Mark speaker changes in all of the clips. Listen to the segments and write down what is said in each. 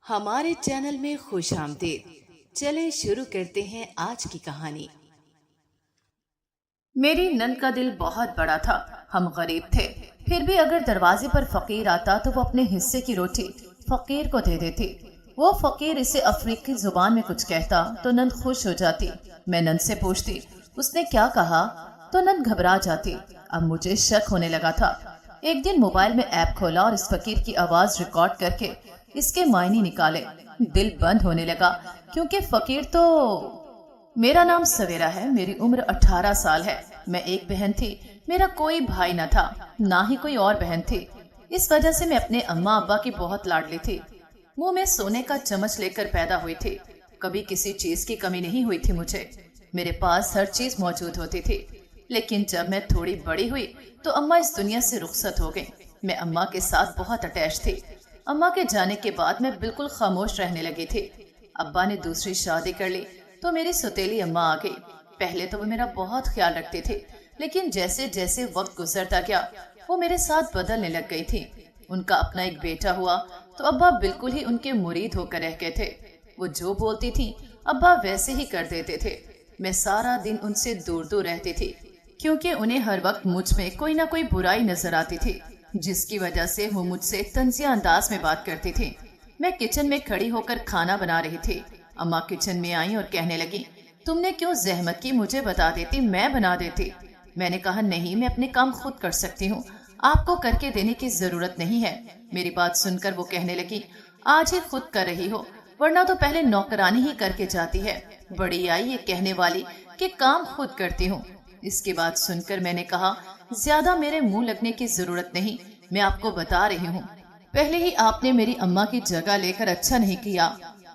Speaker 1: हमारे चैनल में खुश आमदीद। चलें शुरू करते हैं आज की कहानी।
Speaker 2: मेरी नंद का दिल बहुत बड़ा था। हम गरीब थे, फिर भी अगर दरवाजे पर फकीर आता तो वो अपने हिस्से की रोटी फकीर को दे देती। वो फकीर इसे अफ्रीकी जुबान में कुछ कहता तो नंद खुश हो जाती। मैं नंद से पूछती उसने क्या कहा, तो नंद घबरा जाती। अब मुझे शक होने लगा था। एक दिन मोबाइल में ऐप खोला और इस फकीर की आवाज रिकॉर्ड करके इसके मायने निकाले। दिल बंद होने लगा क्योंकि फकीर तो। मेरा नाम सवेरा है, मेरी उम्र 18 साल है। मैं एक बहन थी, मेरा कोई भाई न था, ना ही कोई और बहन थी। इस वजह से मैं अपने अम्मा अब्बा की बहुत लाडली थी। मुंह में सोने का चम्मच लेकर पैदा हुई थी। कभी किसी चीज की कमी नहीं हुई थी मुझे। मेरे पास हर चीज मौजूद होती थी। लेकिन जब मैं थोड़ी बड़ी हुई तो अम्मा इस दुनिया से रुखसत हो गई। मैं अम्मा के साथ बहुत अटैच थी। अम्मा के जाने के बाद मैं बिल्कुल खामोश रहने लगी थी। अब्बा ने दूसरी शादी कर ली तो मेरी सौतेली अम्मा आ गई। पहले तो वो मेरा बहुत ख्याल रखती थी, लेकिन जैसे जैसे वक्त गुजरता गया वो मेरे साथ बदलने लग गई थी। उनका अपना एक बेटा हुआ तो अब्बा बिल्कुल ही उनके मुरीद होकर रह गए थे। वो जो बोलती थी अब्बा वैसे ही कर देते थे। मैं सारा दिन उनसे दूर दूर रहती थी क्योंकि उन्हें हर वक्त मुझ में कोई ना कोई बुराई नजर आती थी, जिसकी वजह से वो मुझसे तंजिया अंदाज में बात करती थी। मैं किचन में खड़ी होकर खाना बना रही थी। अम्मा किचन में आई और कहने लगी, तुमने क्यों जहमत की, मुझे बता देती, मैं बना देती। मैंने कहा नहीं, मैं अपने काम खुद कर सकती हूँ, आपको करके देने की जरूरत नहीं है। मेरी बात सुनकर वो कहने लगी, आज ही खुद कर रही हो, वरना तो पहले नौकरानी ही करके जाती है। बड़ी आई ये कहने वाली कि काम खुद करती हूँ। इसकी बात सुनकर मैंने कहा, ज्यादा मेरे मुंह लगने की जरूरत नहीं, मैं आपको बता रही हूँ। पहले ही आपने मेरी अम्मा की जगह लेकर अच्छा नहीं किया।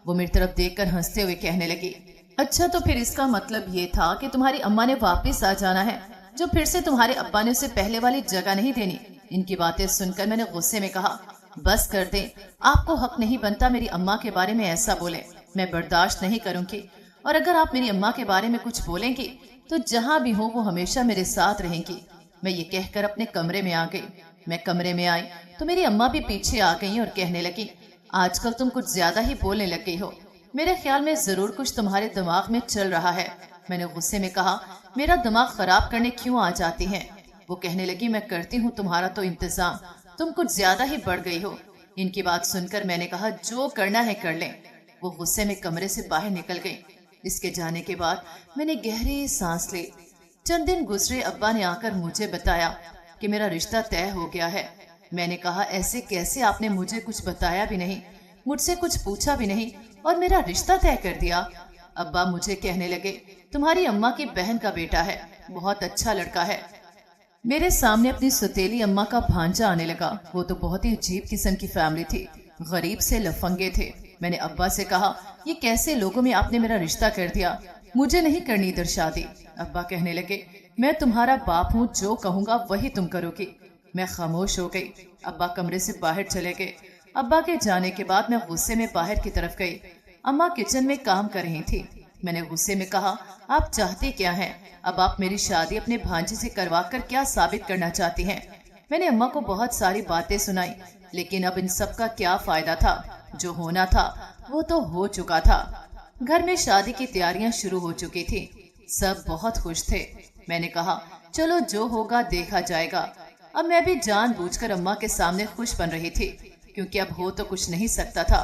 Speaker 2: वो मेरी तरफ देखकर हंसते हुए कहने लगी, अच्छा तो फिर इसका मतलब ये था कि तुम्हारी अम्मा ने वापस आ जाना है, जो फिर से तुम्हारे अब्बा ने उसे पहले वाली जगह नहीं देनी। इनकी बातें सुनकर मैंने गुस्से में कहा, बस कर दे, आपको हक नहीं बनता मेरी अम्मा के बारे में ऐसा बोले। मैं बर्दाश्त नहीं करूंगी, और अगर आप मेरी अम्मा के बारे में कुछ बोलेंगी तो जहां भी हो वो हमेशा मेरे साथ रहेंगी। मैं ये कहकर अपने कमरे में आ गई। मैं कमरे में आई तो मेरी अम्मा भी पीछे आ गई और कहने लगी, आजकल तुम कुछ ज्यादा ही बोलने लग गई हो, मेरे ख्याल में जरूर कुछ तुम्हारे दिमाग में चल रहा है। मैंने गुस्से में कहा, मेरा दिमाग खराब करने क्यों आ जाती हैं? वो कहने लगी, मैं करती हूँ तुम्हारा तो इंतजाम, तुम कुछ ज्यादा ही बढ़ गई हो। इनकी बात सुनकर मैंने कहा, जो करना है कर लें। वो गुस्से में कमरे से बाहर निकल गई। इसके जाने के बाद मैंने गहरी सांस ली। चंद दिन गुजरे, अब्बा ने आकर मुझे बताया कि मेरा रिश्ता तय हो गया है। मैंने कहा, ऐसे कैसे, आपने मुझे कुछ बताया भी नहीं, मुझसे कुछ पूछा भी नहीं और मेरा रिश्ता तय कर दिया। अब्बा मुझे कहने लगे, तुम्हारी अम्मा की बहन का बेटा है, बहुत अच्छा लड़का है। मेरे सामने अपनी सौतेली अम्मा का भांजा आने लगा। वो तो बहुत ही अजीब किस्म की फैमिली थी, गरीब से लफंगे थे। मैंने अब्बा से कहा, ये कैसे लोगों में आपने मेरा रिश्ता कर दिया, मुझे नहीं करनी इधर शादी। अब्बा कहने लगे, मैं तुम्हारा बाप हूँ, जो कहूँगा वही तुम करोगी। मैं खामोश हो गई। अब्बा कमरे से बाहर चले गए। अब्बा के जाने के बाद मैं गुस्से में बाहर की तरफ गई। अम्मा किचन में काम कर रही थी। मैंने गुस्से में कहा, आप चाहती क्या हैं? अब आप मेरी शादी अपने भांजे से करवा कर क्या साबित करना चाहती हैं? मैंने अम्मा को बहुत सारी बातें सुनाई, लेकिन अब इन सब का क्या फायदा था? जो होना था वो तो हो चुका था। घर में शादी की तैयारियां शुरू हो चुकी थी। सब बहुत खुश थे। मैंने कहा, चलो जो होगा देखा जाएगा। अब मैं भी जानबूझकर अम्मा के सामने खुश बन रही थी, क्योंकि अब हो तो कुछ नहीं सकता था।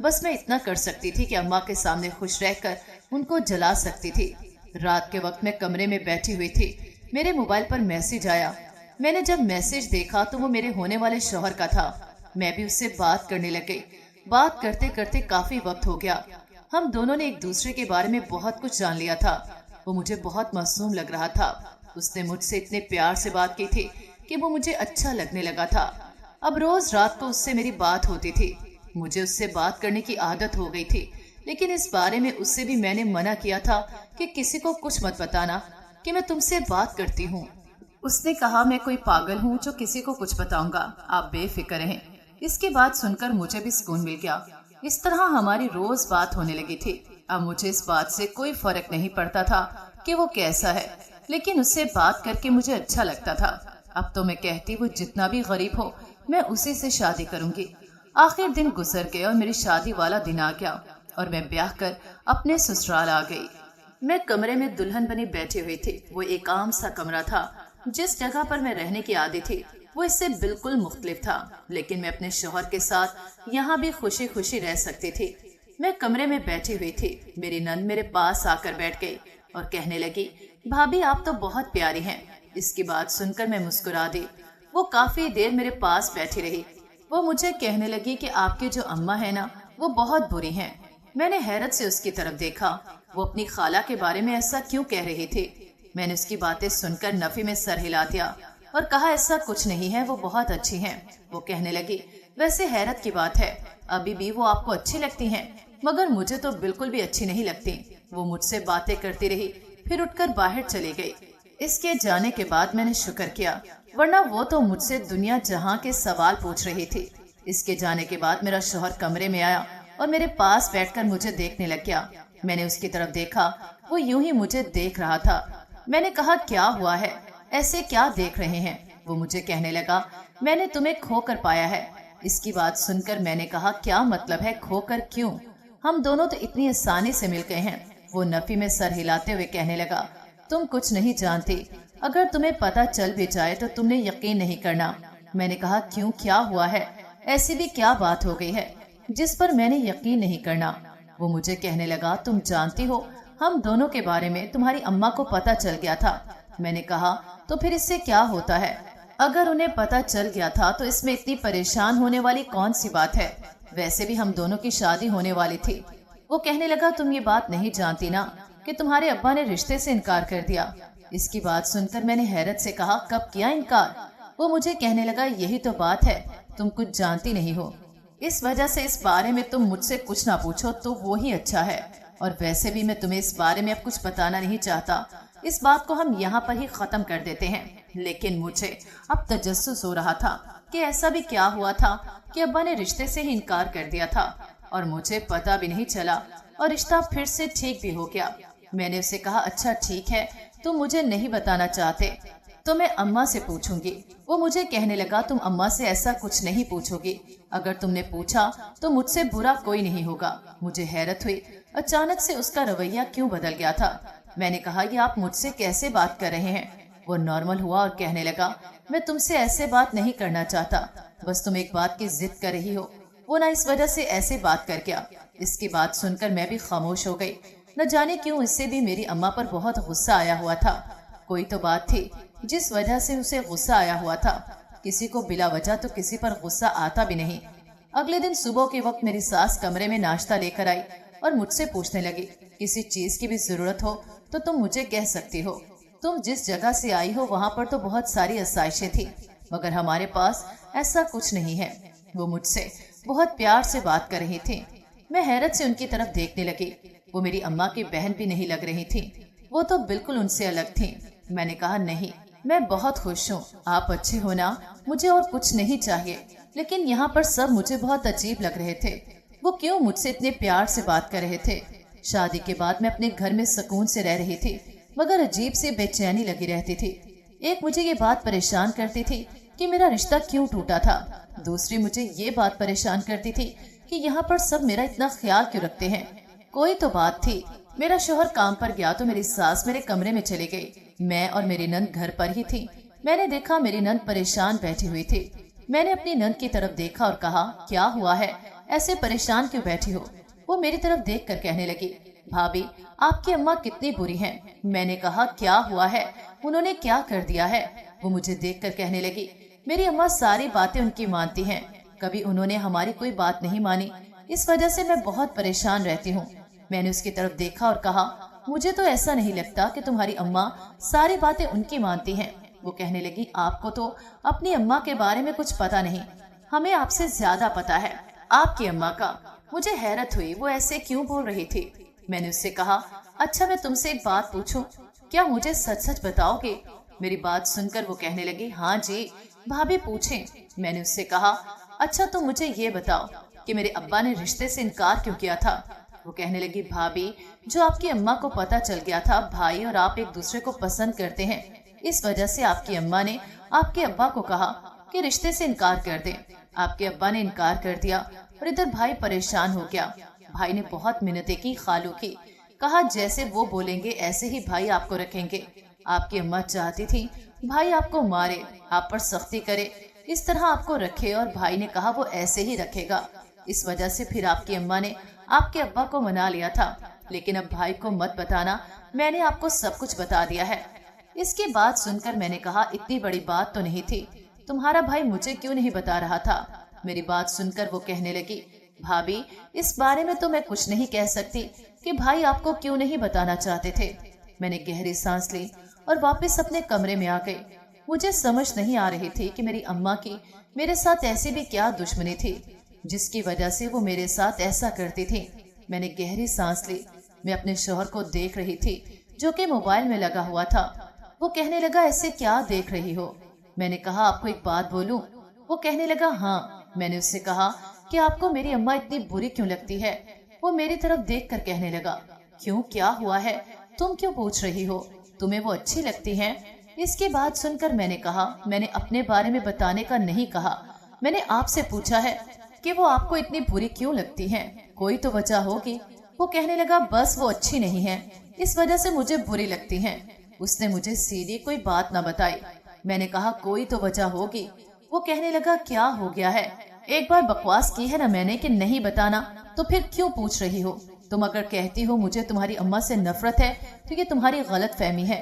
Speaker 2: बस मैं इतना कर सकती थी कि अम्मा के सामने खुश रहकर उनको जला सकती थी। रात के वक्त मैं कमरे में बैठी हुई थी। मेरे मोबाइल पर मैसेज आया। मैंने जब मैसेज देखा तो वो मेरे होने वाले शौहर का था। मैं भी उससे बात करने लग गई। बात करते करते काफी वक्त हो गया। हम दोनों ने एक दूसरे के बारे में बहुत कुछ जान लिया था। वो मुझे बहुत मासूम लग रहा था। उसने मुझसे इतने प्यार से बात की थी कि वो मुझे अच्छा लगने लगा था। अब रोज रात को उससे मेरी बात होती थी। मुझे उससे बात करने की आदत हो गई थी, लेकिन इस बारे में उससे भी मैंने मना किया था कि किसी को कुछ मत बताना कि मैं तुमसे बात करती हूँ। उसने कहा, मैं कोई पागल हूँ जो किसी को कुछ बताऊंगा, आप बेफिक्र रहें। इसकी बात सुनकर मुझे भी सुकून मिल गया। इस तरह हमारी रोज बात होने लगी थी। अब मुझे इस बात से कोई फर्क नहीं पड़ता था कि वो कैसा है, लेकिन उससे बात करके मुझे अच्छा लगता था। अब तो मैं कहती, वो जितना भी गरीब हो मैं उसी से शादी करूंगी। आखिर दिन गुजर गए और मेरी शादी वाला दिन आ गया और मैं ब्याह कर अपने ससुराल आ गई। मैं कमरे में दुल्हन बनी बैठी हुई थी। वो एक आम सा कमरा था। जिस जगह पर मैं रहने की आदी थी वो इससे बिल्कुल मुख्तलिफ था, लेकिन मैं अपने शौहर के साथ यहाँ भी खुशी खुशी रह सकती थी। मैं कमरे में बैठी हुई थी। मेरी नंद मेरे पास आकर बैठ गई और कहने लगी, भाभी आप तो बहुत प्यारी हैं। इसकी बात सुनकर मैं मुस्कुरा दी। वो काफी देर मेरे पास बैठी रही। वो मुझे कहने लगी कि आपकी जो अम्मा है ना वो बहुत बुरी हैं। मैंने हैरत से उसकी तरफ देखा। वो अपनी खाला के बारे में ऐसा क्यों कह रही थी? मैंने उसकी बातें सुनकर नफी में सर हिला दिया और कहा, ऐसा कुछ नहीं है, वो बहुत अच्छी हैं। वो कहने लगी, वैसे हैरत की बात है, अभी भी वो आपको अच्छी लगती हैं, मगर मुझे तो बिल्कुल भी अच्छी नहीं लगती। वो मुझसे बातें करती रही, फिर उठकर बाहर चली गई। इसके जाने के बाद मैंने शुक्र किया, वरना वो तो मुझसे दुनिया जहां के सवाल पूछ रही थी। इसके जाने के बाद मेरा शौहर कमरे में आया और मेरे पास बैठकर मुझे देखने लग गया। मैंने उसकी तरफ देखा, वो यूं ही मुझे देख रहा था। मैंने कहा, क्या हुआ है, ऐसे क्या देख रहे हैं? वो मुझे कहने लगा, मैंने तुम्हें खोकर पाया है। इसकी बात सुनकर मैंने कहा, क्या मतलब है खोकर? क्यों? हम दोनों तो इतनी आसानी से मिल गए हैं। वो नफी में सर हिलाते हुए कहने लगा, तुम कुछ नहीं जानती, अगर तुम्हें पता चल भी जाए तो तुमने यकीन नहीं करना। मैंने कहा, क्यों, क्या हुआ है? ऐसी भी क्या बात हो गई है जिस पर मैंने यकीन नहीं करना? वो मुझे कहने लगा, तुम जानती हो हम दोनों के बारे में तुम्हारी अम्मा को पता चल गया था। मैंने कहा, तो फिर इससे क्या होता है? अगर उन्हें पता चल गया था तो इसमें इतनी परेशान होने वाली कौन सी बात है? वैसे भी हम दोनों की शादी होने वाली थी। वो कहने लगा, तुम ये बात नहीं जानती ना कि तुम्हारे अब्बा ने रिश्ते से इनकार कर दिया। इसकी बात सुनकर मैंने हैरत से कहा, कब किया इनकार? वो मुझे कहने लगा, यही तो बात है, तुम कुछ जानती नहीं हो, इस वजह से इस बारे में तुम मुझसे कुछ ना पूछो तो वो ही अच्छा है। और वैसे भी मैं तुम्हें इस बारे में अब कुछ बताना नहीं चाहता। इस बात को हम यहाँ पर ही खत्म कर देते हैं। लेकिन मुझे अब तजस्सुस हो रहा था कि ऐसा भी क्या हुआ था कि अब्बा ने रिश्ते से ही इनकार कर दिया था और मुझे पता भी नहीं चला और रिश्ता फिर से ठीक भी हो गया। मैंने उसे कहा, अच्छा ठीक है, तुम मुझे नहीं बताना चाहते तो मैं अम्मा से पूछूंगी। वो मुझे कहने लगा, तुम अम्मा से ऐसा कुछ नहीं पूछोगी, अगर तुमने पूछा तो मुझसे बुरा कोई नहीं होगा। मुझे हैरत हुई, अचानक से उसका रवैया क्यों बदल गया था। मैंने कहा, ये आप मुझसे कैसे बात कर रहे हैं? वो नॉर्मल हुआ और कहने लगा, मैं तुमसे ऐसे बात नहीं करना चाहता, बस तुम एक बात की जिद कर रही हो, वो ना इस वजह से ऐसे बात कर गया। इसकी बात सुनकर मैं भी खामोश हो गई। न जाने क्यों इससे भी मेरी अम्मा पर बहुत गुस्सा आया हुआ था। कोई तो बात थी जिस वजह से उसे गुस्सा आया हुआ था। किसी को बिला वजह तो किसी पर गुस्सा आता भी नहीं। अगले दिन सुबह के वक्त मेरी सास कमरे में नाश्ता लेकर आई और मुझसे पूछने लगी, किसी चीज की भी जरूरत हो तो तुम मुझे कह सकती हो, तुम जिस जगह से आई हो वहाँ पर तो बहुत सारी आसाइशें थी, मगर हमारे पास ऐसा कुछ नहीं है। वो मुझसे बहुत प्यार से बात कर रही थी। मैं हैरत से उनकी तरफ देखने लगी। वो मेरी अम्मा की बहन भी नहीं लग रही थी, वो तो बिल्कुल उनसे अलग थी। मैंने कहा, नहीं, मैं बहुत खुश हूँ, आप अच्छे हो ना, मुझे और कुछ नहीं चाहिए। लेकिन यहाँ पर सब मुझे बहुत अजीब लग रहे थे। वो क्यों मुझसे इतने प्यार से बात कर रहे थे? शादी के बाद मैं अपने घर में सुकून से रह रही थी, मगर अजीब सी बेचैनी लगी रहती थी। एक मुझे ये बात परेशान करती थी कि मेरा रिश्ता क्यों टूटा था। दूसरी मुझे ये बात परेशान करती थी कि यहाँ पर सब मेरा इतना ख्याल क्यों रखते हैं। कोई तो बात थी। मेरा शौहर काम पर गया तो मेरी सास मेरे कमरे में चली गई। मैं और मेरी नंद घर पर ही थी। मैंने देखा मेरी नंद परेशान बैठी हुई थी। मैंने अपनी नंद की तरफ देखा और कहा, क्या हुआ है, ऐसे परेशान क्यों बैठी हो? वो मेरी तरफ देखकर कहने लगी, भाभी आपकी अम्मा कितनी बुरी हैं। मैंने कहा, क्या हुआ है, उन्होंने क्या कर दिया है? वो मुझे देखकर कहने लगी, मेरी अम्मा सारी बातें उनकी मानती हैं, कभी उन्होंने हमारी कोई बात नहीं मानी, इस वजह से मैं बहुत परेशान रहती हूँ। मैंने उसकी तरफ देखा और कहा, मुझे तो ऐसा नहीं लगता कि तुम्हारी अम्मा सारी बातें उनकी मानती हैं। वो कहने लगी, आपको तो अपनी अम्मा के बारे में कुछ पता नहीं, हमें आपसे ज्यादा पता है आपकी अम्मा का। मुझे हैरत हुई, वो ऐसे क्यों बोल रही थी। मैंने उससे कहा, अच्छा मैं तुमसे एक बात पूछूं, क्या मुझे सच सच बताओगे? मेरी बात सुनकर वो कहने लगी, हाँ जी भाभी पूछें। मैंने उससे कहा, अच्छा तुम मुझे ये बताओ कि मेरे अब्बा ने रिश्ते से इनकार क्यों किया था? वो कहने लगी, भाभी जो आपकी अम्मा को पता चल गया था भाई और आप एक दूसरे को पसंद करते हैं, इस वजह से आपकी अम्मा ने आपके अब्बा को कहा कि रिश्ते से इनकार कर दें। آپ के अब्बा ने इनकार कर दिया और इधर भाई परेशान हो गया। भाई ने बहुत मिन्नतें की, खालू की, कहा जैसे वो बोलेंगे ऐसे ही भाई आपको रखेंगे। आपकी अम्मा चाहती थी भाई आपको मारे, आप पर सख्ती करे, इस तरह आपको रखे, और भाई ने कहा वो ऐसे ही रखेगा। इस वजह से फिर आपकी अम्मा ने आपके अब्बा को मना लिया था। लेकिन अब भाई को मत बताना, मैंने आपको सब कुछ बता दिया है। इसकी बात सुनकर मैंने कहा इतनी बड़ी बात तो नहीं थी, तुम्हारा भाई मुझे क्यों नहीं बता रहा था? मेरी बात सुनकर वो कहने लगी, भाभी इस बारे में तो मैं कुछ नहीं कह सकती कि भाई आपको क्यों नहीं बताना चाहते थे। मैंने गहरी सांस ली और वापस अपने कमरे में आ गई। मुझे समझ नहीं आ रही थी कि मेरी अम्मा की मेरे साथ ऐसी भी क्या दुश्मनी थी जिसकी वजह से वो मेरे साथ ऐसा करती थी। मैंने गहरी सांस ली। मैं अपने शौहर को देख रही थी जो कि मोबाइल में लगा हुआ था। वो कहने लगा ऐसे क्या देख रही हो? मैंने कहा आपको एक बात बोलूं? वो कहने लगा हाँ। मैंने उससे कहा कि आपको मेरी अम्मा इतनी बुरी क्यों लगती है? वो मेरी तरफ देखकर कहने लगा, क्यों, क्या हुआ है? तुम क्यों पूछ रही हो? तुम्हें वो अच्छी लगती हैं? इसकी बात सुनकर मैंने कहा मैंने अपने बारे में बताने का नहीं कहा, मैंने आपसे पूछा है कि वो आपको इतनी बुरी क्यों लगती हैं? कोई तो वजह होगी। वो कहने लगा बस वो अच्छी नहीं है, इस वजह से मुझे बुरी लगती हैं। उसने मुझे सीधी कोई बात न बताई। मैंने कहा कोई तो वजह होगी। वो कहने लगा क्या हो गया है? एक बार बकवास की है ना मैंने कि नहीं बताना, तो फिर क्यों पूछ रही हो? तुम अगर कहती हो मुझे तुम्हारी अम्मा से नफरत है तो ये तुम्हारी गलत फहमी है।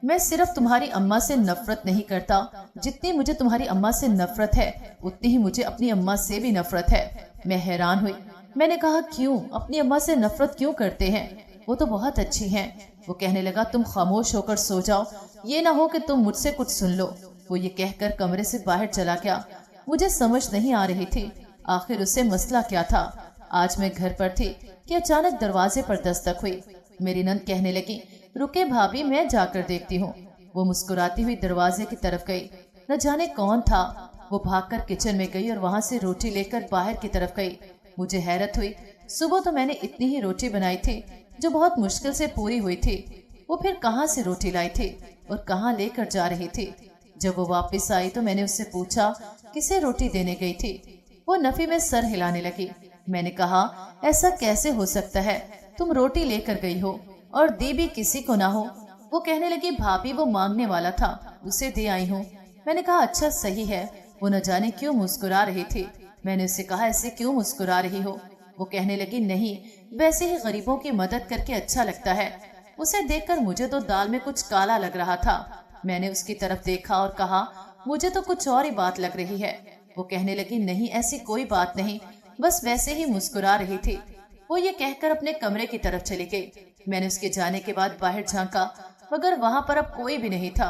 Speaker 2: मैं सिर्फ तुम्हारी अम्मा से नफरत नहीं करता, जितनी मुझे तुम्हारी अम्मा से नफरत है उतनी ही मुझे अपनी अम्मा से भी नफरत है। मैं हैरान हुई। मैंने कहा क्यों, अपनी अम्मा से नफरत क्यों करते हैं? वो तो बहुत अच्छी हैं। वो कहने लगा तुम खामोश होकर सो जाओ, ये ना हो कि तुम मुझसे कुछ सुन लो। वो ये कहकर कमरे से बाहर चला गया। मुझे समझ नहीं आ रही थी आखिर उसे मसला क्या था। आज मैं घर पर थी कि अचानक दरवाजे पर दस्तक हुई। मेरी नंद कहने लगी रुके भाभी, मैं जाकर देखती हूँ। वो मुस्कुराती हुई दरवाजे की तरफ गई। न जाने कौन था। वो भागकर किचन में गई और वहां से रोटी लेकर बाहर की तरफ गई। मुझे हैरत हुई, सुबह तो मैंने इतनी ही रोटी बनाई थी जो बहुत मुश्किल से पूरी हुई थी। वो फिर कहाँ से रोटी लाई थी और कहाँ लेकर जा रही थी? जब वो वापस आई तो मैंने उससे पूछा किसे रोटी देने गई थी? वो नफी में सर हिलाने लगी। मैंने कहा ऐसा कैसे हो सकता है, तुम रोटी लेकर गई हो और दी भी किसी को ना हो। वो कहने लगी भाभी वो मांगने वाला था, उसे दे आई हूँ। मैंने कहा अच्छा सही है। वो न जाने क्यों मुस्कुरा रही थी। मैंने उससे कहा ऐसे क्यों मुस्कुरा रही हो? वो कहने लगी नहीं, वैसे ही गरीबों की मदद करके अच्छा लगता है। उसे देखकर मुझे तो दाल में कुछ काला लग रहा था। मैंने उसकी तरफ देखा और कहा मुझे तो कुछ और ही बात लग रही है। वो कहने लगी नहीं ऐसी कोई बात नहीं, बस वैसे ही मुस्कुरा रही थी। वो ये कहकर अपने कमरे की तरफ चली गई। मैंने उसके जाने के बाद बाहर झांका मगर वहां पर अब कोई भी नहीं था।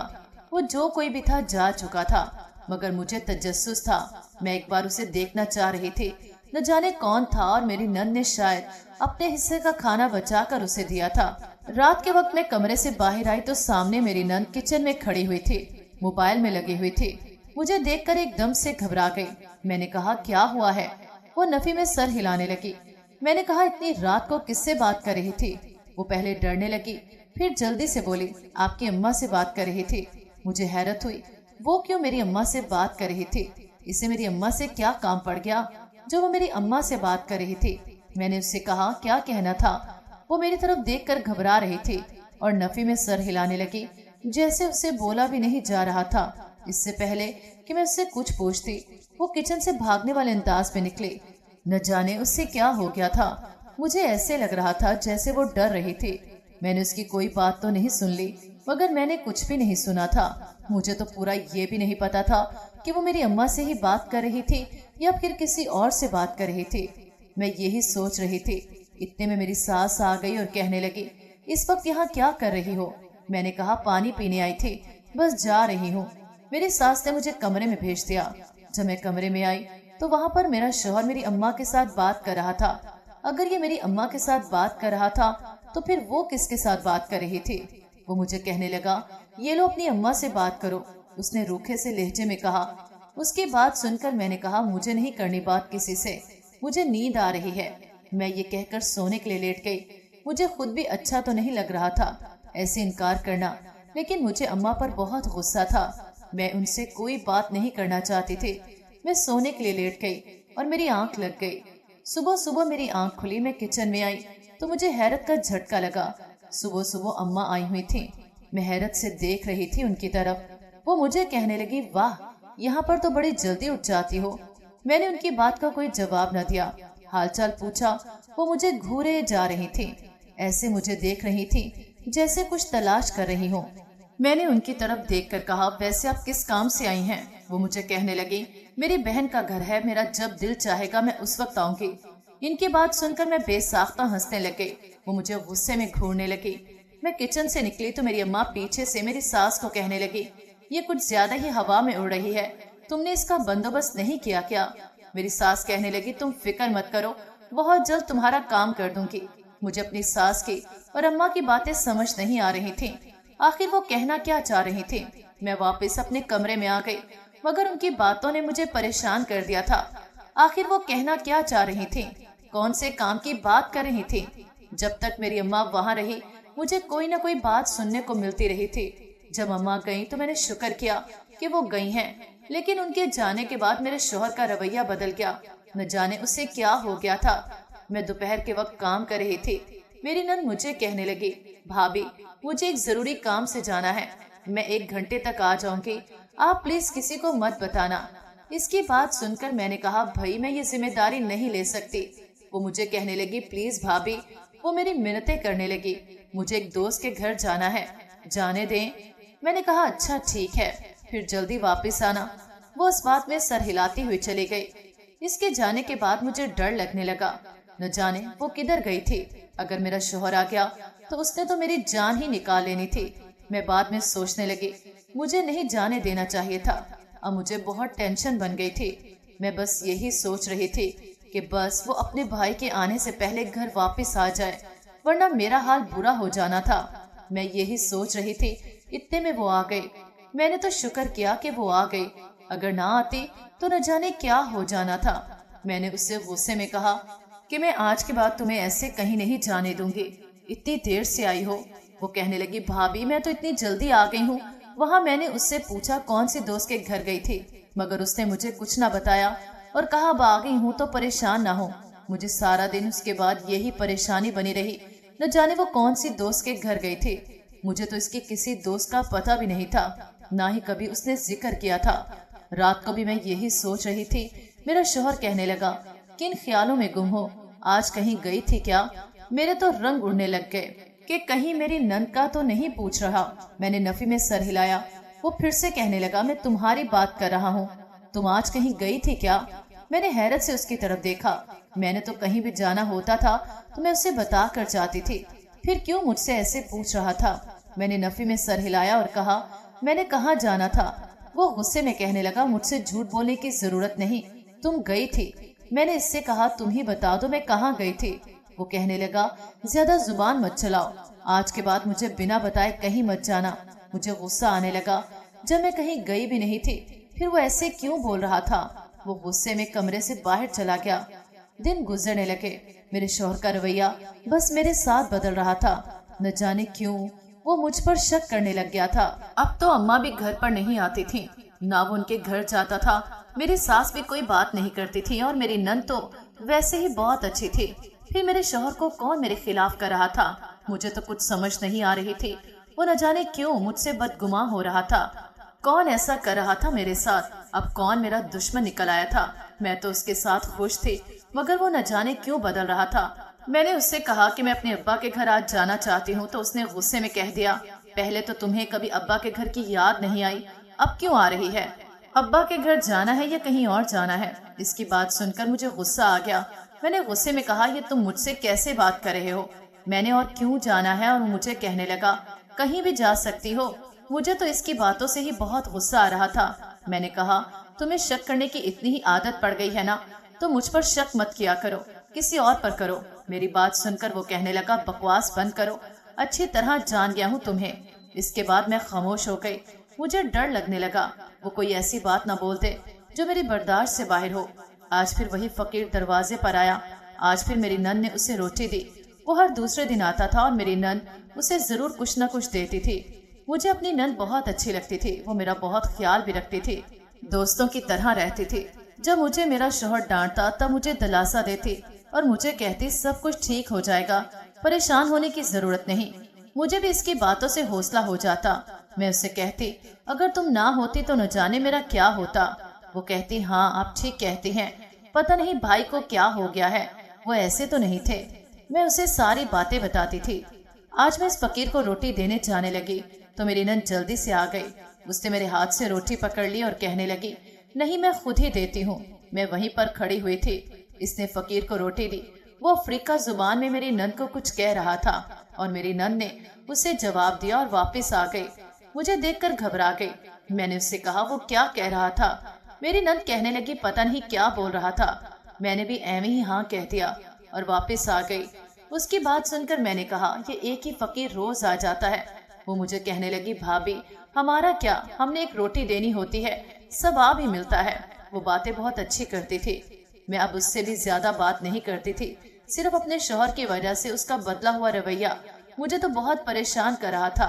Speaker 2: वो जो कोई भी था जा चुका था, मगर मुझे तजस्सुस था। मैं एक बार उसे देखना चाह रही थी। न जाने कौन था और मेरी नंद ने शायद अपने हिस्से का खाना बचाकर उसे दिया था। रात के वक्त मैं कमरे से बाहर आई तो सामने मेरी नंद किचन में खड़ी हुई थी, मोबाइल में लगी हुई थी। मुझे देखकर एकदम से घबरा गई। मैंने कहा क्या हुआ है? वो नफी में सर हिलाने लगी। मैंने कहा इतनी रात को किससे बात कर रही थी? वो पहले डरने लगी, फिर जल्दी से बोली आपकी अम्मा से बात कर रही थी। मुझे हैरत हुई, वो क्यों मेरी अम्मा से बात कर रही थी? इसे मेरी अम्मा से क्या काम पड़ गया जो वो मेरी अम्मा से बात कर रही थी? मैंने उससे कहा क्या कहना था? वो मेरी तरफ देखकर घबरा रही थी और नफी में सर हिलाने लगी, जैसे उससे बोला भी नहीं जा रहा था। इससे पहले कि मैं उससे कुछ पूछती वो किचन से भागने वाले अंदाज में निकली। न जाने उससे क्या हो गया था। मुझे ऐसे लग रहा था जैसे वो डर रही थी। मैंने उसकी कोई बात तो नहीं सुन ली, मगर मैंने कुछ भी नहीं सुना था। मुझे तो पूरा ये भी नहीं पता था कि वो मेरी अम्मा से ही बात कर रही थी या फिर किसी और से बात कर रही थी। मैं यही सोच रही थी। इतने में मेरी सास आ गई और कहने लगी इस वक्त यहाँ क्या कर रही हो? मैंने कहा पानी पीने आई थी, बस जा रही हूँ। मेरी सास ने मुझे कमरे में भेज दिया। जब मैं कमरे में आई तो वहाँ पर मेरा शौहर मेरी अम्मा के साथ बात कर रहा था। अगर ये मेरी अम्मा के साथ बात कर रहा था तो फिर वो किसके साथ बात कर रही थी? वो मुझे कहने लगा ये लो अपनी अम्मा से बात करो, उसने रूखे से लहजे में कहा। उसकी बात सुनकर मैंने कहा मुझे नहीं करनी बात किसी से, मुझे नींद आ रही है। मैं ये कहकर सोने के लिए लेट गई। मुझे खुद भी अच्छा तो नहीं लग रहा था ऐसे इनकार करना, लेकिन मुझे अम्मा पर बहुत गुस्सा था। मैं उनसे कोई बात नहीं करना चाहती थी। मैं सोने के लिए लेट गई और मेरी आंख लग गई। सुबह सुबह मेरी आंख खुली, मैं किचन में आई तो मुझे हैरत का झटका लगा। सुबह सुबह अम्मा आई हुई थी। मैं हैरत से देख रही थी उनकी तरफ। वो मुझे कहने लगी, वाह, यहाँ पर तो बड़ी जल्दी उठ जाती हो। मैंने उनकी बात का कोई जवाब न दिया। हालचाल पूछा। वो मुझे घूरे जा रही थी, ऐसे मुझे देख रही थी जैसे कुछ तलाश कर रही हो। मैंने उनकी तरफ देखकर कहा, वैसे आप किस काम से आई हैं? वो मुझे कहने लगी, मेरी बहन का घर है, मेरा जब दिल चाहेगा मैं उस वक्त आऊंगी। इनकी बात सुनकर मैं बेसाख्ता हंसने लग गई। वो मुझे गुस्से में घूरने लगी। मैं किचन से निकली तो मेरी अम्मा पीछे से मेरी सास को कहने लगी, ये कुछ ज्यादा ही हवा में उड़ रही है, तुमने इसका बंदोबस्त नहीं किया क्या? मेरी सास कहने लगी, तुम फिक्र मत करो, बहुत जल्द तुम्हारा काम कर दूंगी। मुझे अपनी सास की और अम्मा की बातें समझ नहीं आ रही थी। आखिर वो कहना क्या चाह रही थी? मैं वापस अपने कमरे में आ गई, मगर उनकी बातों ने मुझे परेशान कर दिया था। आखिर वो कहना क्या चाह रही थी? कौन से काम की बात कर रही थी? जब तक मेरी अम्मा वहाँ रही मुझे कोई न कोई बात सुनने को मिलती रही थी। जब अम्मा गई तो मैंने शुक्र किया कि वो गई हैं, लेकिन उनके जाने के बाद मेरे शौहर का रवैया बदल गया। न जाने उसे क्या हो गया था। मैं दोपहर के वक्त काम कर रही थी। मेरी नंद मुझे कहने लगी, भाभी, मुझे एक जरूरी काम से जाना है, मैं 1 घंटे तक आ जाऊंगी, आप प्लीज किसी को मत बताना। इसकी बात सुनकर मैंने कहा, भाई मैं ये जिम्मेदारी नहीं ले सकती। वो मुझे कहने लगी, प्लीज भाभी। वो मेरी मिन्नतें करने लगी, मुझे एक दोस्त के घर जाना है, जाने दें। मैंने कहा, अच्छा ठीक है, फिर जल्दी वापस आना। वो उस बात में सर हिलाती हुई चली गई। इसके जाने के बाद मुझे डर लगने लगा, न जाने वो किधर गई थी। अगर मेरा शौहर आ गया तो उसने तो मेरी जान ही निकाल लेनी थी। मैं बाद में सोचने लगी, मुझे नहीं जाने देना चाहिए था। अब मुझे बहुत टेंशन बन गई थी। मैं बस यही सोच रही थी कि बस वो अपने भाई के आने से पहले घर वापस आ जाए, वरना मेरा हाल बुरा हो जाना था। मैं यही सोच रही थी, इतने में वो आ गई। मैंने तो शुक्र किया कि वो आ गई, अगर ना आती तो न जाने क्या हो जाना था। मैंने उससे गुस्से में कहा कि मैं आज के बाद तुम्हें ऐसे कहीं नहीं जाने दूंगी, इतनी देर से आई हो। वो कहने लगी, भाभी मैं तो इतनी जल्दी आ गई हूँ। वहाँ मैंने उससे पूछा कौन सी दोस्त के घर गई थी, मगर उसने मुझे कुछ ना बताया और कहा, अब आ गई हूँ तो परेशान ना हो। मुझे सारा दिन उसके बाद यही परेशानी बनी रही, न जाने वो कौन सी दोस्त के घर गई थी। मुझे तो इसके किसी दोस्त का पता भी नहीं था, ना ही कभी उसने जिक्र किया था। रात को भी मैं यही सोच रही थी। मेरा शौहर कहने लगा, किन ख्यालों में गुम हो, आज कहीं गई थी क्या? मेरे तो रंग उड़ने लग गए कि कहीं मेरी नंद का तो नहीं पूछ रहा। मैंने नफी में सर हिलाया। वो फिर से कहने लगा, मैं तुम्हारी बात कर रहा हूँ, तुम आज कहीं गई थी क्या? मैंने हैरत से उसकी तरफ देखा। मैंने तो कहीं भी जाना होता था तो मैं उसे बता कर जाती थी, फिर क्यों मुझसे ऐसे पूछ रहा था? मैंने नफी में सर हिलाया और कहा, मैंने कहाँ जाना था? वो गुस्से में कहने लगा, मुझसे झूठ बोलने की जरूरत नहीं, तुम गई थी। मैंने इससे कहा, तुम ही बता दो मैं कहाँ गई थी। वो कहने लगा, ज्यादा जुबान मत चलाओ, आज के बाद मुझे बिना बताए कहीं मत जाना। मुझे गुस्सा आने लगा, जब मैं कहीं गई भी नहीं थी फिर वो ऐसे क्यों बोल रहा था? वो गुस्से में कमरे से बाहर चला गया। दिन गुजरने लगे। मेरे शौहर का रवैया बस मेरे साथ बदल रहा था। न जाने क्यों वो मुझ पर शक करने लग गया था। अब तो अम्मा भी घर पर नहीं आती थी, ना वो उनके घर जाता था। मेरी सास भी कोई बात नहीं करती थी और मेरी नंद तो वैसे ही बहुत अच्छी थी। फिर मेरे शौहर को कौन मेरे खिलाफ कर रहा था? मुझे तो कुछ समझ नहीं आ रही थी। वो न जाने क्यों मुझसे बदगुमान हो रहा था। कौन ऐसा कर रहा था मेरे साथ? अब कौन मेरा दुश्मन निकल आया था? मैं तो उसके साथ खुश थी, मगर वो न जाने क्यों बदल रहा था। मैंने उससे कहा कि मैं अपने अब्बा के घर आज जाना चाहती हूँ तो उसने गुस्से में कह दिया, पहले तो तुम्हें कभी अब्बा के घर की याद नहीं आई, अब क्यों आ रही है? अब्बा के घर जाना है या कहीं और जाना है? इसकी बात सुनकर मुझे गुस्सा आ गया। मैंने गुस्से में कहा, ये तुम मुझसे कैसे बात कर रहे हो? मैंने और क्यों जाना है? और मुझे कहने लगा, कहीं भी जा सकती हो। मुझे तो इसकी बातों से ही बहुत गुस्सा आ रहा था। मैंने कहा, तुम्हें शक करने की इतनी ही आदत पड़ गई है ना, तो मुझ पर शक मत किया करो, किसी और पर करो। मेरी बात सुनकर वो कहने लगा, बकवास बंद करो, अच्छी तरह जान गया हूँ तुम्हें। इसके बाद मैं खामोश हो गई। मुझे डर लगने लगा वो कोई ऐसी बात ना बोल दे जो मेरी बर्दाश्त से बाहर हो। आज फिर वही फकीर दरवाजे पर आया। आज फिर मेरी नंद ने उसे रोटी दी। वो हर दूसरे दिन आता था और मेरी नंद उसे जरूर कुछ न कुछ देती थी। मुझे अपनी नंद बहुत अच्छी लगती थी। वो मेरा बहुत ख्याल भी रखती थी, दोस्तों की तरह रहती थी। जब मुझे मेरा शौहर डांटता तब मुझे दिलासा देती और मुझे कहती सब कुछ ठीक हो जाएगा, परेशान होने की जरूरत नहीं। मुझे भी इसकी बातों से हौसला हो जाता। मैं उससे कहती अगर तुम ना होती तो न जाने मेरा क्या होता। वो कहती हाँ आप ठीक कहती हैं, पता नहीं भाई को क्या हो गया है, वो ऐसे तो नहीं थे। मैं उसे सारी बातें बताती थी। आज मैं इस फकीर को रोटी देने जाने लगी तो मेरी नंद जल्दी से आ गई। उसने मेरे हाथ से रोटी पकड़ ली और कहने लगी नहीं मैं खुद ही देती हूँ। मैं वहीं पर खड़ी हुई थी। इसने फकीर को रोटी दी। वो अफ्रीका जुबान में मेरी नंद को कुछ कह रहा था और मेरी नंद ने उसे जवाब दिया और वापस आ गई। मुझे देखकर घबरा गई। मैंने उससे कहा वो क्या कह रहा था। मेरी नंद कहने लगी पता नहीं क्या बोल रहा था। मैंने भी एवं ही हाँ कह दिया और वापस आ गई। उसकी बात सुनकर मैंने कहा ये एक ही फकीर रोज आ जाता है। वो मुझे कहने लगी भाभी हमारा क्या, हमने एक रोटी देनी होती है, सब आ भी मिलता है। वो बातें बहुत अच्छी करती थी। मैं अब उससे भी ज्यादा बात नहीं करती थी। सिर्फ अपने शौहर की वजह से उसका बदला हुआ रवैया मुझे तो बहुत परेशान कर रहा था।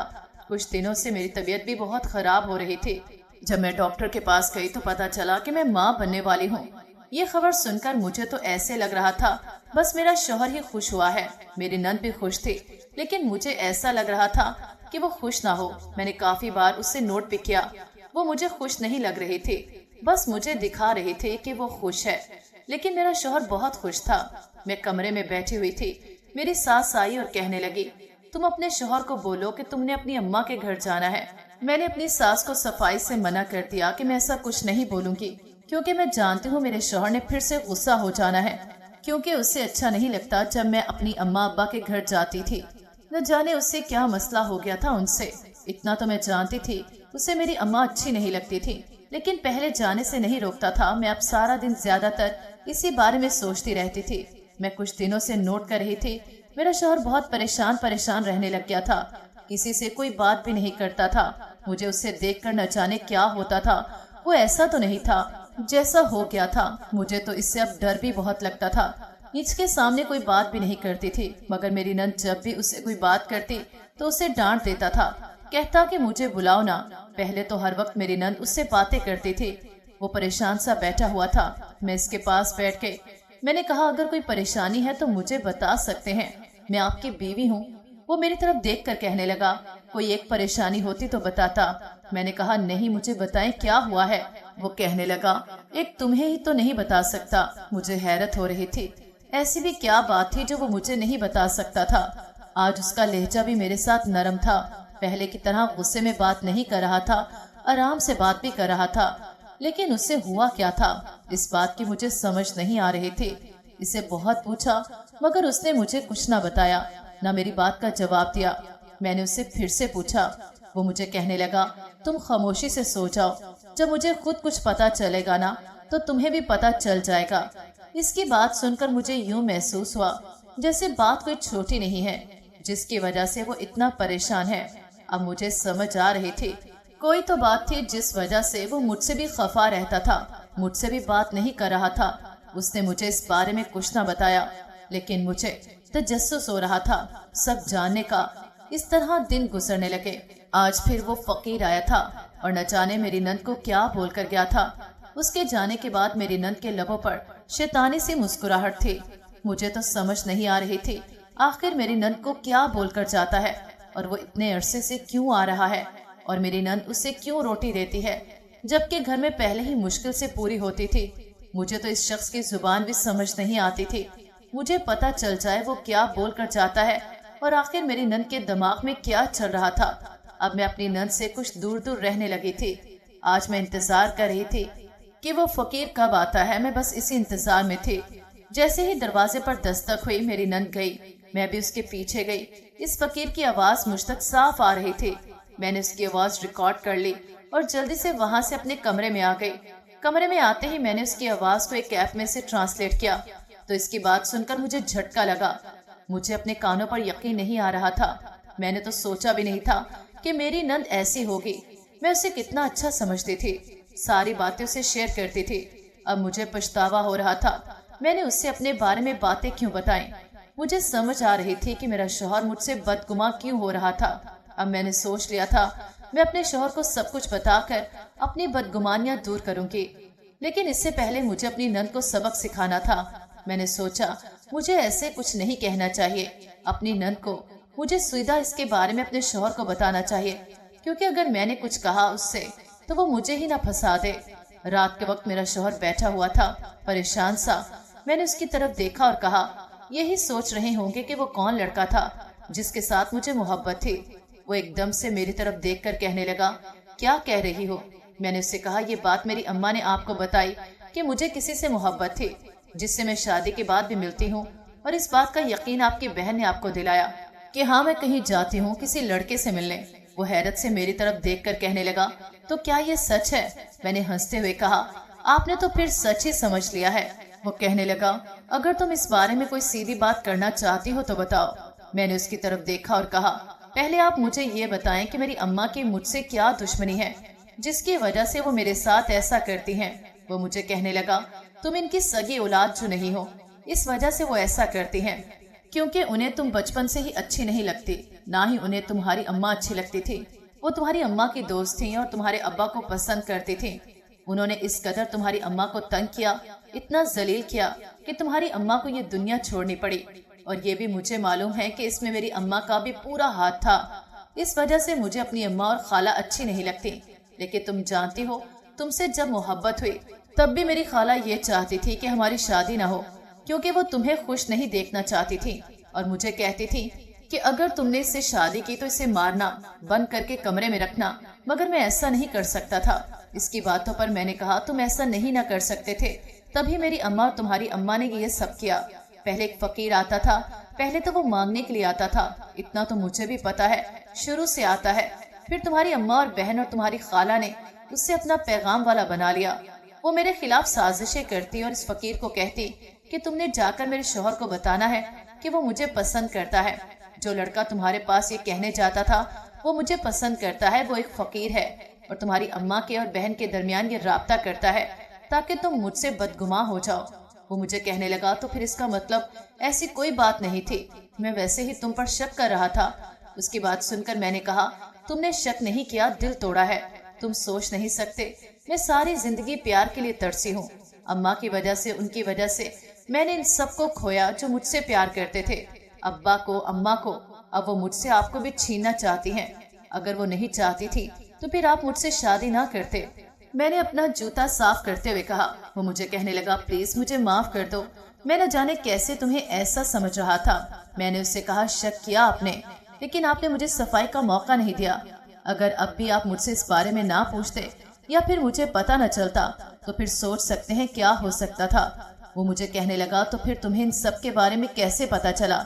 Speaker 2: कुछ दिनों से मेरी तबीयत भी बहुत खराब हो रही थी। जब मैं डॉक्टर के पास गई तो पता चला कि मैं माँ बनने वाली हूँ। ये खबर सुनकर मुझे तो ऐसे लग रहा था बस मेरा शौहर ही खुश हुआ है। मेरी नंद भी खुश थी, लेकिन मुझे ऐसा लग रहा था कि वो खुश ना हो। मैंने काफी बार उससे नोट भी किया, वो मुझे खुश नहीं लग रही थी, बस मुझे दिखा रही थी कि वो खुश है। लेकिन मेरा शौहर बहुत खुश था। मैं कमरे में बैठी हुई थी। मेरी सास आई और कहने लगी तुम अपने शौहर को बोलो कि तुमने अपनी अम्मा के घर जाना है। मैंने अपनी सास को सफाई से मना कर दिया कि मैं ऐसा कुछ नहीं बोलूंगी, क्योंकि मैं जानती हूँ मेरे शौहर ने फिर से गुस्सा हो जाना है, क्योंकि उसे अच्छा नहीं लगता जब मैं अपनी अम्मा अब्बा के घर जाती थी। न जाने उससे क्या मसला हो गया था उनसे। इतना तो मैं जानती थी उसे मेरी अम्मा अच्छी नहीं लगती थी, लेकिन पहले जाने से नहीं रोकता था। मैं अब सारा दिन ज्यादातर इसी बारे में सोचती रहती थी। मैं कुछ दिनों से नोट कर रही थी मेरा शौहर बहुत परेशान रहने लग गया था। किसी से कोई बात भी नहीं करता था। मुझे उससे देखकर न जाने क्या होता था। वो ऐसा तो नहीं था जैसा हो गया था। मुझे तो इससे अब डर भी बहुत लगता था। इसके सामने कोई बात भी नहीं करती थी, मगर मेरी नंद जब भी उससे कोई बात करती तो उसे डांट देता था, कहता कि मुझे बुलाओ ना। पहले तो हर वक्त मेरी नंद उससे बातें करती थी। वो परेशान सा बैठा हुआ था। मैं इसके पास बैठ के मैंने कहा अगर कोई परेशानी है तो मुझे बता सकते हैं, मैं आपकी बीवी हूँ। वो मेरी तरफ देखकर कहने लगा कोई एक परेशानी होती तो बताता। मैंने कहा नहीं मुझे बताएं क्या हुआ है। वो कहने लगा एक तुम्हें ही तो नहीं बता सकता। मुझे हैरत हो रही थी, ऐसी भी क्या बात थी जो वो मुझे नहीं बता सकता था। आज उसका लहजा भी मेरे साथ नरम था। पहले की तरह गुस्से में बात नहीं कर रहा था, आराम से बात भी कर रहा था। लेकिन उससे हुआ क्या था इस बात की मुझे समझ नहीं आ रही थी। इसे बहुत पूछा मगर उसने मुझे कुछ ना बताया, ना मेरी बात का जवाब दिया। मैंने उससे फिर से पूछा। वो मुझे कहने लगा तुम खामोशी से सो जाओ, जब मुझे खुद कुछ पता चलेगा ना तो तुम्हें भी पता चल जाएगा। इसकी बात सुनकर मुझे यूं महसूस हुआ जैसे बात कोई छोटी नहीं है जिसकी वजह से वो इतना परेशान है। अब मुझे समझ आ रही थी कोई तो बात थी जिस वजह से वो मुझसे भी खफा रहता था, मुझसे भी बात नहीं कर रहा था। उसने मुझे इस बारे में कुछ ना बताया, लेकिन मुझे तजस्सुस हो रहा था सब जानने का। इस तरह दिन गुजरने लगे। आज फिर वो फकीर आया था और न जाने मेरी नंद को क्या बोल कर गया था। उसके जाने के बाद मेरी नंद के लबों पर शैतानी सी मुस्कुराहट थी। मुझे तो समझ नहीं आ रही थी आखिर मेरी नंद को क्या बोलकर जाता है और वो इतने अरसे से क्यों आ रहा है और मेरी नंद उसे क्यों रोटी देती है, जबकि घर में पहले ही मुश्किल से पूरी होती थी। मुझे तो इस शख्स की जुबान भी समझ नहीं आती थी। मुझे पता चल जाए वो क्या बोलकर जाता है और आखिर मेरी नंद के दिमाग में क्या चल रहा था। अब मैं अपनी नंद से कुछ दूर दूर रहने लगी थी। आज मैं इंतजार कर रही थी कि वो फकीर कब आता है। मैं बस इसी इंतजार में थी। जैसे ही दरवाजे पर दस्तक हुई मेरी नंद गई, मैं भी उसके पीछे गई। इस फकीर की आवाज मुझ तक साफ आ रही थी। मैंने उसकी आवाज रिकॉर्ड कर ली और जल्दी से वहां से अपने कमरे में आ गई। कमरे में आते ही मैंने उसकी आवाज को एक ऐप में से ट्रांसलेट किया तो इसकी बात सुनकर मुझे झटका लगा। मुझे अपने कानों पर यकीन नहीं आ रहा था। मैंने तो सोचा भी नहीं था कि मेरी नंद ऐसी होगी। मैं उसे कितना अच्छा समझती थी, सारी बातें उसे शेयर करती थी। अब मुझे पछतावा हो रहा था मैंने उससे अपने बारे में बातें क्यों बताई। मुझे समझ आ रही थी कि मेरा शौहर मुझसे बदगुमा क्यों हो रहा था। अब मैंने सोच लिया था मैं अपने शौहर को सब कुछ बताकर अपनी बदगुमानियां दूर करूंगी। لیکن اس سے پہلے مجھے اپنی نند کو سبق سکھانا تھا۔ میں نے سوچا مجھے ایسے کچھ نہیں کہنا چاہیے، اپنی نند کو مجھے سیدھا اس کے بارے میں اپنے شوہر کو بتانا چاہیے، کیونکہ اگر میں نے کچھ کہا اس سے تو وہ مجھے ہی نہ پھنسا دے۔ رات کے وقت میرا شوہر بیٹھا ہوا تھا پریشان سا۔ میں نے اس کی طرف دیکھا اور کہا یہی سوچ رہے ہوں گے کہ وہ کون لڑکا تھا جس کے ساتھ مجھے محبت تھی۔ وہ ایک دم سے میری طرف دیکھ کر کہنے لگا کیا کہہ رہی ہو؟ میں نے اس سے کہا یہ بات میری اماں نے آپ کو بتائی کہ مجھے کسی سے محبت تھی جس سے میں شادی کے بعد بھی ملتی ہوں، اور اس بات کا یقین آپ کی بہن نے آپ کو دلایا کہ ہاں میں کہیں جاتی ہوں کسی لڑکے سے ملنے۔ وہ حیرت سے میری طرف دیکھ کر کہنے لگا تو کیا یہ سچ ہے؟ میں نے ہنستے ہوئے کہا آپ نے تو پھر سچ ہی سمجھ لیا ہے۔ وہ کہنے لگا اگر تم اس بارے میں کوئی سیدھی بات کرنا چاہتی ہو تو بتاؤ۔ میں نے اس کی طرف دیکھا اور کہا پہلے آپ مجھے یہ بتائیں کہ میری اماں کی مجھ سے کیا دشمنی ہے جس کی وجہ سے وہ میرے ساتھ ایسا کرتی ہیں۔ وہ مجھے کہنے لگا تم ان کی سگی اولاد جو نہیں ہو، اس وجہ سے وہ ایسا کرتی ہیں، کیونکہ انہیں تم بچپن سے ہی اچھی نہیں لگتی، نہ ہی انہیں تمہاری اماں اچھی لگتی تھی۔ وہ تمہاری اماں کی دوست تھیں اور تمہارے ابا کو پسند کرتی تھیں۔ انہوں نے اس قدر تمہاری اماں کو تنگ کیا، اتنا ذلیل کیا کہ تمہاری اماں کو یہ دنیا چھوڑنی پڑی، اور یہ بھی مجھے معلوم ہے کہ اس میں میری اماں کا بھی پورا ہاتھ تھا۔ اس وجہ سے مجھے اپنی اماں اور خالہ اچھی نہیں لگتی، لیکن تم جانتی ہو تم سے جب محبت ہوئی تب بھی میری خالہ یہ چاہتی تھی کہ ہماری شادی نہ ہو، کیونکہ وہ تمہیں خوش نہیں دیکھنا چاہتی تھی، اور مجھے کہتی تھی کہ اگر تم نے اس سے شادی کی تو اسے مارنا، بند کر کے کمرے میں رکھنا، مگر میں ایسا نہیں کر سکتا تھا۔ اس کی باتوں پر میں نے کہا تم ایسا نہیں نہ کر سکتے تھے، تبھی میری اماں اور تمہاری اماں نے یہ سب کیا۔ پہلے ایک فقیر آتا تھا، پہلے تو وہ مانگنے کے لیے آتا تھا، اتنا تو مجھے بھی پتا ہے، شروع سے آتا ہے، پھر تمہاری اماں اور بہن اور تمہاری خالہ نے اس سے اپنا پیغام والا بنا لیا۔ وہ میرے خلاف سازشیں کرتی اور اس فقیر کو کہتی کہ تم نے جا کر میرے شوہر کو بتانا ہے کہ وہ مجھے پسند کرتا ہے، جو لڑکا تمہارے پاس یہ کہنے جاتا تھا وہ مجھے پسند کرتا ہے وہ ایک فقیر ہے، اور تمہاری اماں کے اور بہن کے درمیان یہ رابطہ کرتا ہے تاکہ تم مجھ سے بدگماں ہو جاؤ۔ وہ مجھے کہنے لگا تو پھر اس کا مطلب ایسی کوئی بات نہیں تھی، میں ویسے ہی تم پر شک کر رہا تھا۔ اس کی بات سن کر میں نے کہا تم نے شک نہیں کیا، دل توڑا ہے، تم سوچ نہیں سکتے میں ساری زندگی پیار کے لیے ترسی ہوں۔ اماں کی وجہ سے، ان کی وجہ سے میں نے ان سب کو کھویا جو مجھ سے پیار کرتے تھے، ابا کو، اماں کو۔ اب وہ مجھ سے آپ کو بھی چھیننا چاہتی ہیں۔ اگر وہ نہیں چاہتی تھی تو پھر آپ مجھ سے شادی نہ کرتے۔ میں نے اپنا جوتا صاف کرتے ہوئے کہا۔ وہ مجھے کہنے لگا پلیز مجھے معاف کر دو، میں نہ جانے کیسے تمہیں ایسا سمجھ رہا تھا۔ میں نے اس سے کہا شک کیا آپ نے، لیکن آپ نے مجھے صفائی کا موقع نہیں دیا۔ اگر اب بھی آپ مجھ سے اس بارے میں نہ پوچھتے یا پھر مجھے پتا نہ چلتا تو پھر سوچ سکتے ہیں کیا ہو سکتا تھا۔ وہ مجھے کہنے لگا تو پھر تمہیں ان سب کے بارے میں کیسے پتا چلا؟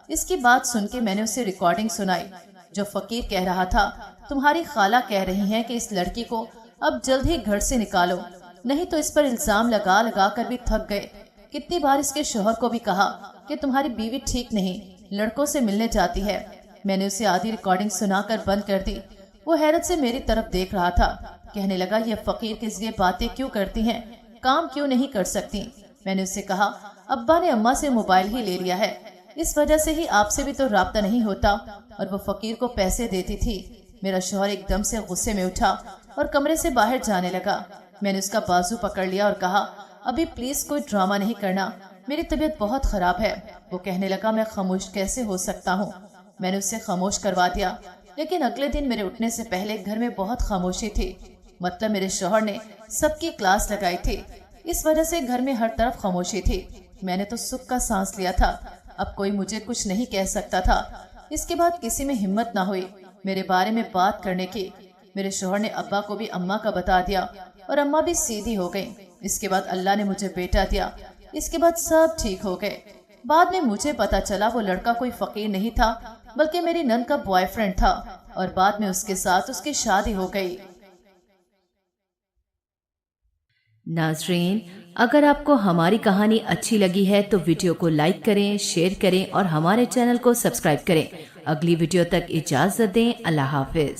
Speaker 2: اس کی بات سن کے میں نے اسے ریکارڈنگ سنائی جو فقیر کہہ رہا تھا تمہاری خالہ کہہ رہی ہیں کہ اس لڑکی کو اب جلد ہی گھر سے نکالو، نہیں تو اس پر الزام لگا لگا کر بھی تھک گئے۔ کتنی بار اس کے شوہر کو بھی کہا کہ تمہاری بیوی ٹھیک نہیں، لڑکوں سے ملنے جاتی ہے۔ میں نے اسے آدھی ریکارڈنگ سنا کر بند کر دی۔ وہ حیرت سے میری طرف دیکھ رہا تھا، کہنے لگا یہ فقیر کے ذریعے باتیں کیوں کرتی ہیں، کام کیوں نہیں کر سکتی؟ میں نے اسے کہا ابا نے اماں سے موبائل ہی لے لیا ہے، اس وجہ سے ہی آپ سے بھی تو رابطہ نہیں ہوتا، اور وہ فقیر کو پیسے دیتی تھی۔ میرا شوہر ایک دم سے غصے میں اٹھا اور کمرے سے باہر جانے لگا۔ میں نے اس کا بازو پکڑ لیا اور کہا ابھی پلیز کوئی ڈرامہ نہیں کرنا، میری طبیعت بہت خراب ہے۔ وہ کہنے لگا میں خاموش کیسے ہو سکتا ہوں؟ میں نے اسے خاموش کروا دیا، لیکن اگلے دن میرے اٹھنے سے پہلے گھر میں بہت خاموشی تھی، مطلب میرے شوہر نے سب کی کلاس لگائی تھی، اس وجہ سے گھر میں ہر طرف خاموشی تھی۔ میں نے تو سکھ کا سانس لیا تھا، اب کوئی مجھے کچھ نہیں کہہ سکتا تھا۔ اس کے بعد کسی میں ہمت نہ ہوئی میرے بارے میں بات کرنے کی۔ میرے شوہر نے ابا کو بھی اماں کا بتا دیا اور اماں بھی سیدھی ہو گئی۔ اس کے بعد اللہ نے مجھے بیٹا دیا، اس کے بعد سب ٹھیک ہو گئے۔ بعد میں مجھے پتا چلا وہ لڑکا کوئی فقیر نہیں تھا بلکہ میری نند کا بوائے فرینڈ تھا، اور بعد میں اس کے ساتھ اس کی شادی ہو گئی۔
Speaker 1: ناظرین، اگر آپ کو ہماری کہانی اچھی لگی ہے تو ویڈیو کو لائک کریں، شیئر کریں اور ہمارے چینل کو سبسکرائب کریں۔ اگلی ویڈیو تک اجازت دیں۔ اللہ حافظ۔